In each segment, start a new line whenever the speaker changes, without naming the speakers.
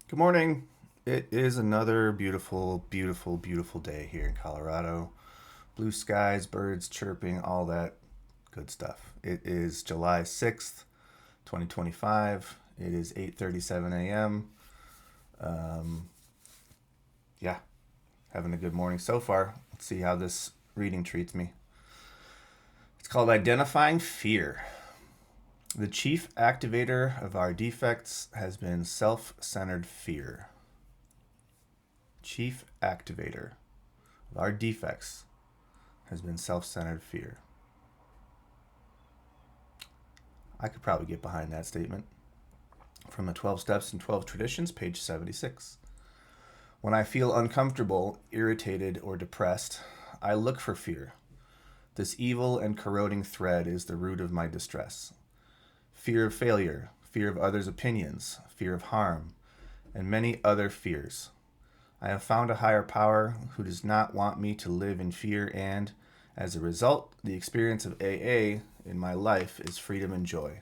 Good morning. It is another beautiful, beautiful, beautiful day here in Colorado. Blue skies, birds chirping, all that good stuff. It is July 6th, 2025. It is 8:37 a.m. Um, yeah, having a good morning so far. Let's see how this reading treats me. It's called Identifying Fear. The chief activator of our defects has been self-centered fear. Chief activator of our defects has been self-centered fear. I could probably get behind that statement. From the 12 Steps and 12 Traditions, page 76. When I feel uncomfortable, irritated, or depressed, I look for fear. This evil and corroding thread is the root of my distress. Fear of failure, fear of others' opinions, fear of harm, and many other fears. I have found a higher power who does not want me to live in fear, and, as a result, the experience of AA in my life is freedom and joy.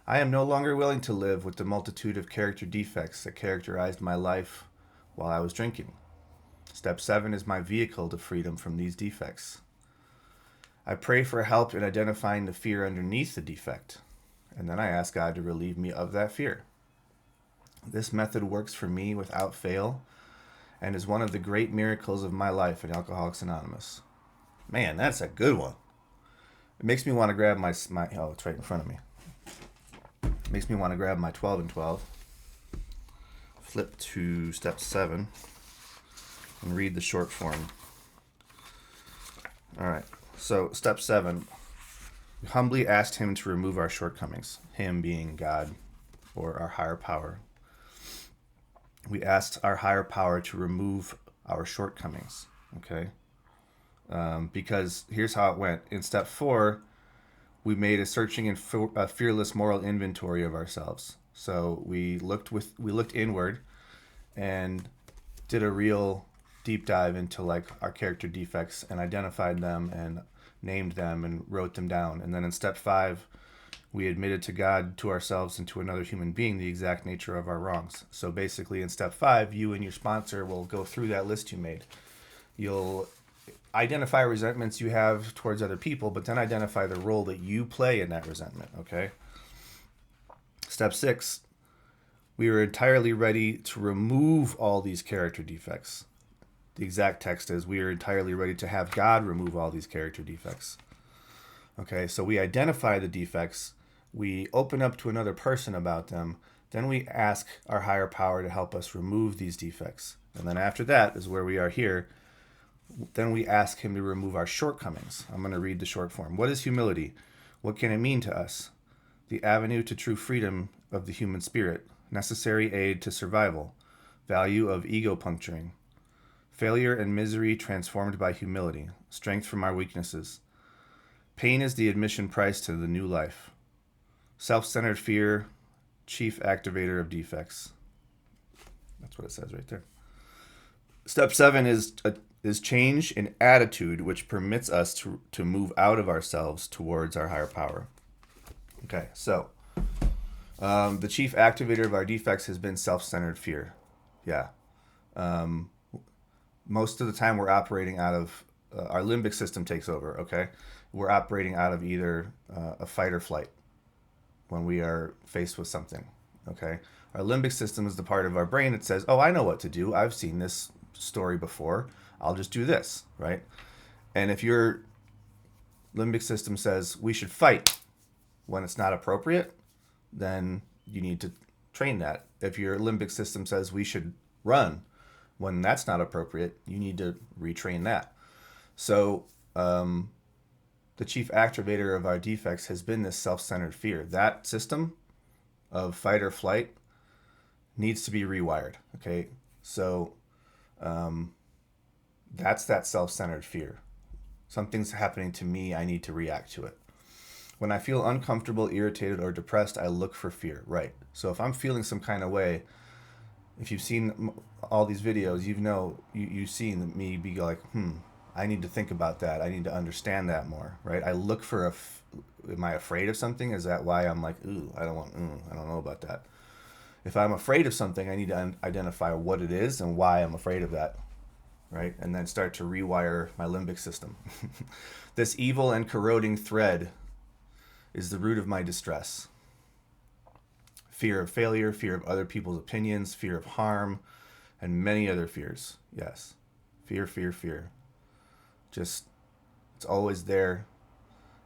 I am no longer willing to live with the multitude of character defects that characterized my life while I was drinking. Step 7 is my vehicle to freedom from these defects. I pray for help in identifying the fear underneath the defect, and then I ask God to relieve me of that fear. This method works for me without fail and is one of the great miracles of my life in Alcoholics Anonymous. Man, that's a good one. It makes me want to grab my oh, it's right in front of me. It makes me want to grab my 12 and 12, flip to step 7, and read the short form. All right, so step 7, we humbly asked him to remove our shortcomings, him being God or our higher power. We asked our higher power to remove our shortcomings, okay? Because here's how it went. In step 4, we made a searching and fearless moral inventory of ourselves. So we looked inward and did a real deep dive into like our character defects and identified them and named them and wrote them down. And then in step 5, we admitted to God, to ourselves, and to another human being the exact nature of our wrongs. So basically in step 5, you and your sponsor will go through that list you made. You'll identify resentments you have towards other people, but then identify the role that you play in that resentment, okay? Step 6, we are entirely ready to remove all these character defects. The exact text is, we are entirely ready to have God remove all these character defects. Okay, so we identify the defects, we open up to another person about them, then we ask our higher power to help us remove these defects. And then after that is where we are here. Then we ask him to remove our shortcomings. I'm going to read the short form. What is humility? What can it mean to us? The avenue to true freedom of the human spirit, necessary aid to survival, value of ego puncturing, failure and misery transformed by humility, strength from our weaknesses. Pain is the admission price to the new life. Self-centered fear, chief activator of defects. That's what it says right there. Step 7 is change in attitude, which permits us to move out of ourselves towards our higher power. Okay, so the chief activator of our defects has been self-centered fear. Yeah. Most of the time we're operating out of, our limbic system takes over, okay? We're operating out of either a fight or flight when we are faced with something, okay? Our limbic system is the part of our brain that says, oh, I know what to do. I've seen this story before. I'll just do this, right? And if your limbic system says we should fight when it's not appropriate, then you need to train that. If your limbic system says we should run when that's not appropriate, you need to retrain that. So the chief activator of our defects has been this self-centered fear. That system of fight or flight needs to be rewired, okay? So that's that self-centered fear. Something's happening to me, I need to react to it. When I feel uncomfortable, irritated, or depressed, I look for fear, right? So if I'm feeling some kind of way, if you've seen all these videos, you've seen me be like, I need to think about that. I need to understand that more, right? I look for am I afraid of something? Is that why I'm like, I don't know about that. If I'm afraid of something, I need to identify what it is and why I'm afraid of that, right? And then start to rewire my limbic system. This evil and corroding thread is the root of my distress. Fear of failure, fear of other people's opinions, fear of harm, and many other fears. Yes. Fear, fear, fear. Just, it's always there.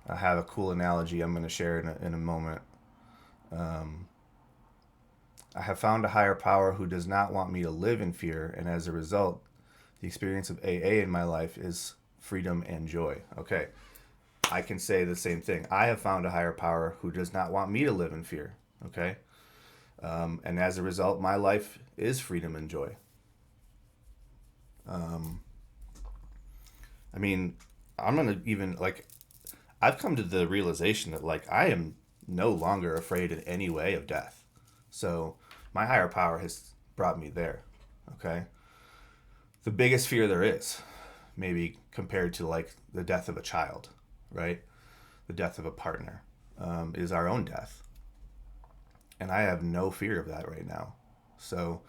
I have a cool analogy I'm going to share in a moment. I have found a higher power who does not want me to live in fear, and as a result, the experience of AA in my life is freedom and joy. Okay, I can say the same thing. I have found a higher power who does not want me to live in fear. Okay, and as a result, my life is freedom and joy. I mean, I'm gonna even I've come to the realization that I am no longer afraid in any way of death. So my higher power has brought me there. Okay. The biggest fear there is, maybe compared to the death of a child, right? The death of a partner, is our own death. And I have no fear of that right now. So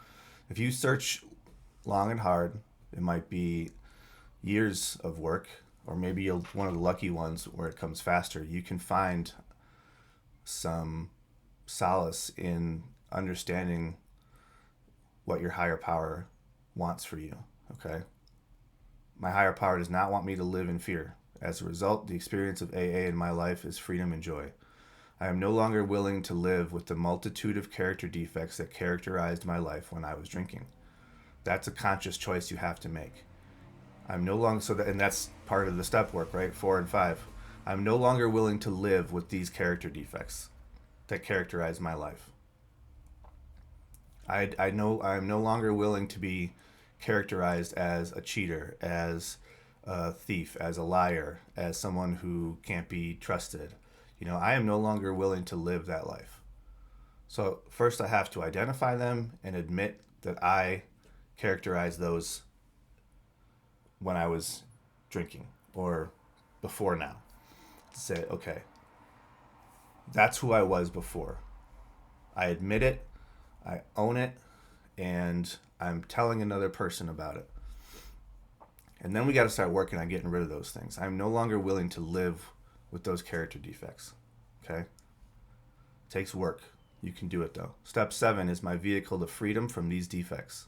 if you search long and hard, it might be years of work, or maybe you're one of the lucky ones where it comes faster. You can find some solace in understanding what your higher power wants for you. Okay. My higher power does not want me to live in fear. As a result, the experience of AA in my life is freedom and joy. I am no longer willing to live with the multitude of character defects that characterized my life when I was drinking. That's a conscious choice you have to make. I'm no longer, and that's part of the step work, right? 4 and 5. I'm no longer willing to live with these character defects that characterize my life. I know I'm no longer willing to be characterized as a cheater, as a thief, as a liar, as someone who can't be trusted. I am no longer willing to live that life. So first I have to identify them and admit that I characterized those when I was drinking or before now. Say, okay, that's who I was before. I admit it, I own it, and I'm telling another person about it. And then we got to start working on getting rid of those things. I'm no longer willing to live with those character defects. Okay? It takes work. You can do it though. Step 7 is my vehicle to freedom from these defects.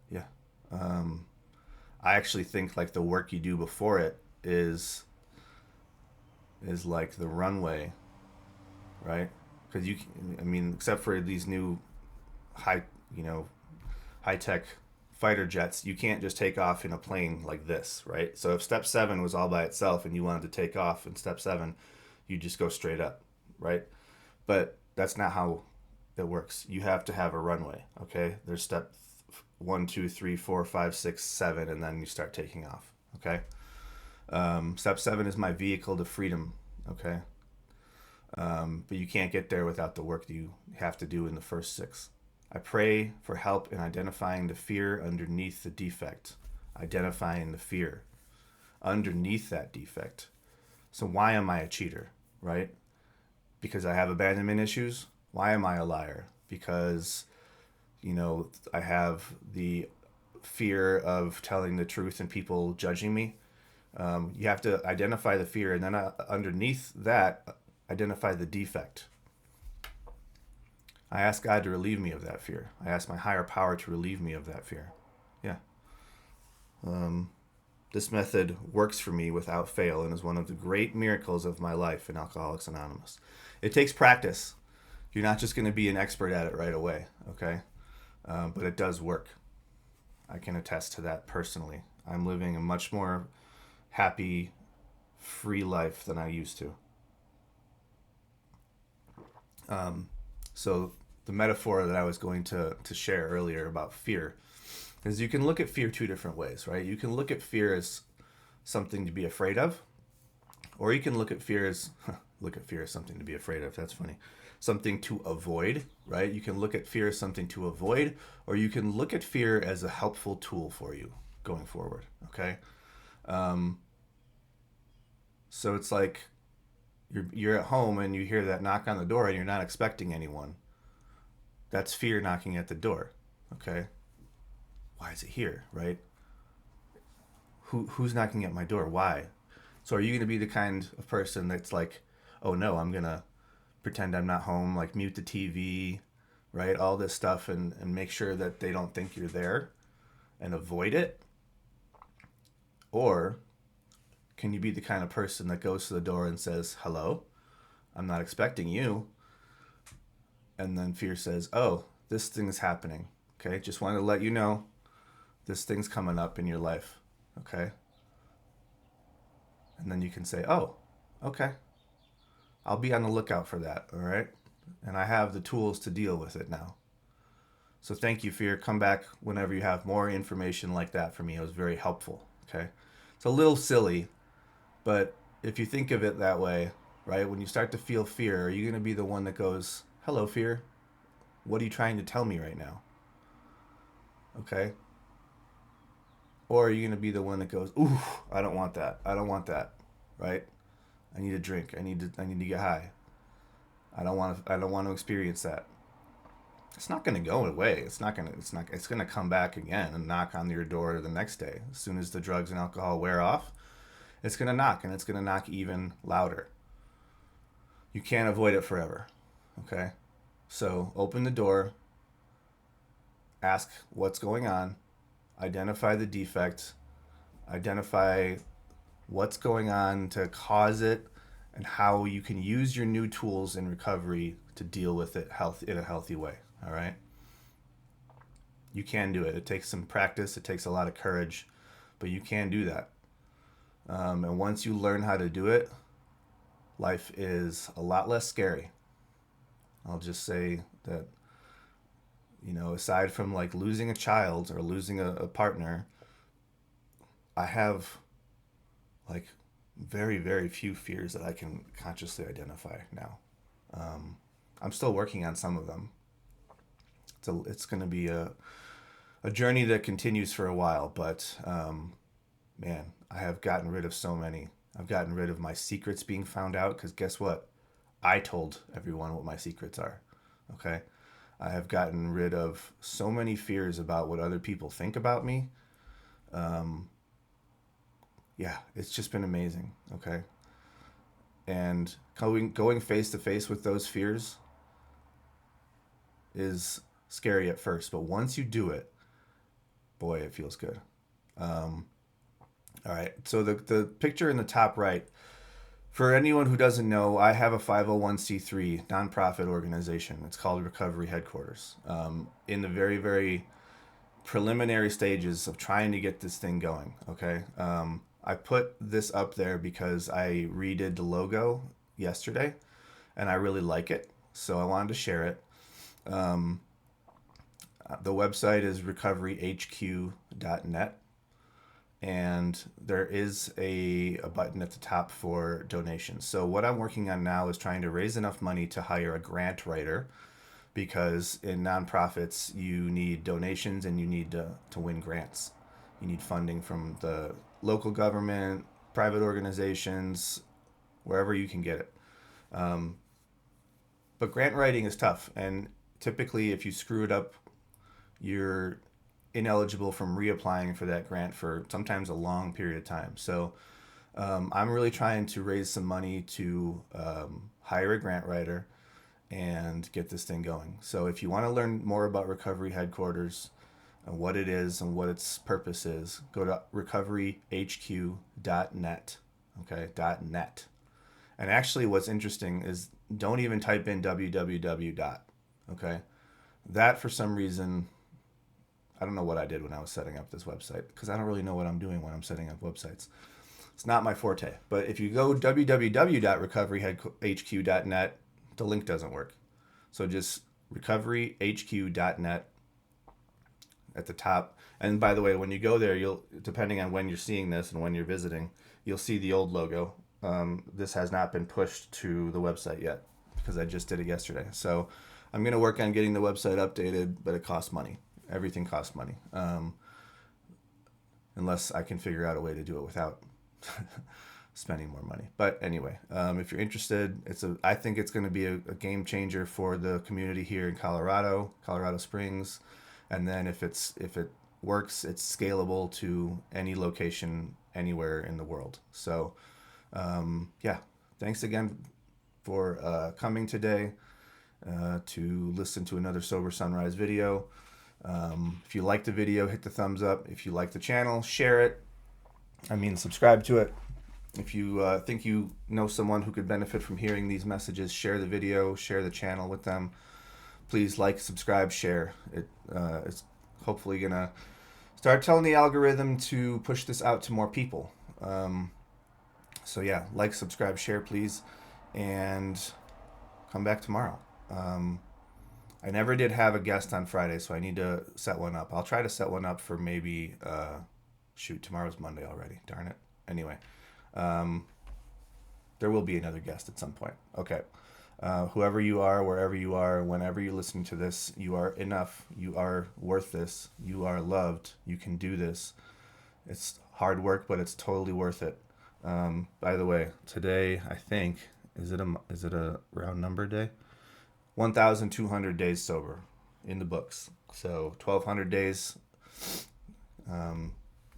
Yeah. I actually think the work you do before it is like the runway, right? Because except for these new high-tech fighter jets, you can't just take off in a plane like this, right? So if step 7 was all by itself and you wanted to take off in step 7, you just go straight up, right? But that's not how it works. You have to have a runway, okay? There's step 1, 2, 3, 4, 5, 6, 7, and then you start taking off, okay? Step 7 is my vehicle to freedom, okay? But you can't get there without the work that you have to do in the first 6. I pray for help in identifying the fear underneath the defect. Identifying the fear underneath that defect. So why am I a cheater, right? Because I have abandonment issues? Why am I a liar? Because, I have the fear of telling the truth and people judging me. You have to identify the fear, and then underneath that, identify the defect. I ask God to relieve me of that fear. I ask my higher power to relieve me of that fear. Yeah. This method works for me without fail and is one of the great miracles of my life in Alcoholics Anonymous. It takes practice. You're not just going to be an expert at it right away, okay? But it does work. I can attest to that personally. I'm living a much more happy, free life than I used to. So the metaphor that I was going to share earlier about fear is you can look at fear 2 different ways, right? You can look at fear as something to be afraid of, or you can look at fear as something to be afraid of. That's funny. Something to avoid, right? You can look at fear as something to avoid, or you can look at fear as a helpful tool for you going forward, okay? So it's you're at home and you hear that knock on the door and you're not expecting anyone. That's fear knocking at the door. Okay. Why is it here, right? Who's knocking at my door? Why? So are you going to be the kind of person that's like, oh no, I'm going to pretend I'm not home, like mute the TV, right? All this stuff and make sure that they don't think you're there and avoid it? Or can you be the kind of person that goes to the door and says, hello, I'm not expecting you. And then fear says, oh, this thing is happening. Okay, just wanted to let you know this thing's coming up in your life. Okay. And then you can say, oh, okay, I'll be on the lookout for that. All right. And I have the tools to deal with it now. So thank you, fear. Come back whenever you have more information like that for me. It was very helpful. Okay. It's a little silly, but if you think of it that way, right, when you start to feel fear, are you going to be the one that goes, hello, fear? What are you trying to tell me right now? Okay. Or are you going to be the one that goes, ooh, I don't want that. I don't want that. Right? I need a drink. I need to get high. I don't want to experience that. It's not going to go away. It's going to come back again and knock on your door the next day. As soon as the drugs and alcohol wear off, it's going to knock, and it's going to knock even louder. You can't avoid it forever. Okay? So open the door, ask what's going on, identify the defect, identify what's going on to cause it, and how you can use your new tools in recovery to deal with it in a healthy way. All right? You can do it. It takes some practice. It takes a lot of courage, but you can do that. And once you learn how to do it, life is a lot less scary. I'll just say that, aside from like losing a child or losing a partner, I have like very, very few fears that I can consciously identify now. I'm still working on some of them. It's going to be a journey that continues for a while, but man, I have gotten rid of so many. I've gotten rid of my secrets being found out, because guess what? I told everyone what my secrets are. Okay? I have gotten rid of so many fears about what other people think about me. Yeah, it's just been amazing. Okay? And going face to face with those fears is scary at first, but once you do it, boy, it feels good. All right, so the picture in the top right, for anyone who doesn't know, I have a 501c3 nonprofit organization. It's called Recovery Headquarters. In the very, very preliminary stages of trying to get this thing going, okay? I put this up there because I redid the logo yesterday, and I really like it, so I wanted to share it. The website is recoveryhq.net. And there is a button at the top for donations. So what I'm working on now is trying to raise enough money to hire a grant writer, because in nonprofits you need donations and you need to win grants. You need funding from the local government, private organizations, wherever you can get it. But grant writing is tough, and typically if you screw it up, you're ineligible from reapplying for that grant for sometimes a long period of time. So I'm really trying to raise some money to hire a grant writer and get this thing going. So if you want to learn more about Recovery Headquarters and what it is and what its purpose is, go to recoveryhq.net. Okay, .net. And actually what's interesting is don't even type in www. Okay, that for some reason, I don't know what I did when I was setting up this website, because I don't really know what I'm doing when I'm setting up websites. It's not my forte. But if you go www.recoveryhq.net, the link doesn't work. So just recoveryhq.net at the top. And by the way, when you go there, you'll, depending on when you're seeing this and when you're visiting, you'll see the old logo. This has not been pushed to the website yet because I just did it yesterday. So I'm going to work on getting the website updated, but it costs money. Everything costs money, unless I can figure out a way to do it without. spending more money. But anyway, if you're interested, I think it's going to be a game changer for the community here in Colorado Springs. And then if it works, it's scalable to any location anywhere in the world. So yeah, thanks again for coming today to listen to another Sober Sunrise video. If you like the video, hit the thumbs up. If you like the channel, share it. Subscribe to it. If you think you know someone who could benefit from hearing these messages, share the video, share the channel with them. Please like, subscribe, share. It's hopefully going to start telling the algorithm to push this out to more people. So yeah, like, subscribe, share, please. And come back tomorrow. I never did have a guest on Friday, so I need to set one up. I'll try to set one up for maybe, tomorrow's Monday already. Darn it. Anyway, there will be another guest at some point. Okay. Whoever you are, wherever you are, whenever you're listening to this, you are enough. You are worth this. You are loved. You can do this. It's hard work, but it's totally worth it. By the way, today, I think, is it a round number day? 1,200 days sober in the books. So 1,200 days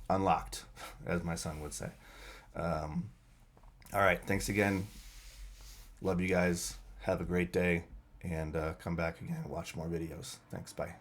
unlocked, as my son would say. All right. Thanks again. Love you guys. Have a great day. And come back again and watch more videos. Thanks. Bye.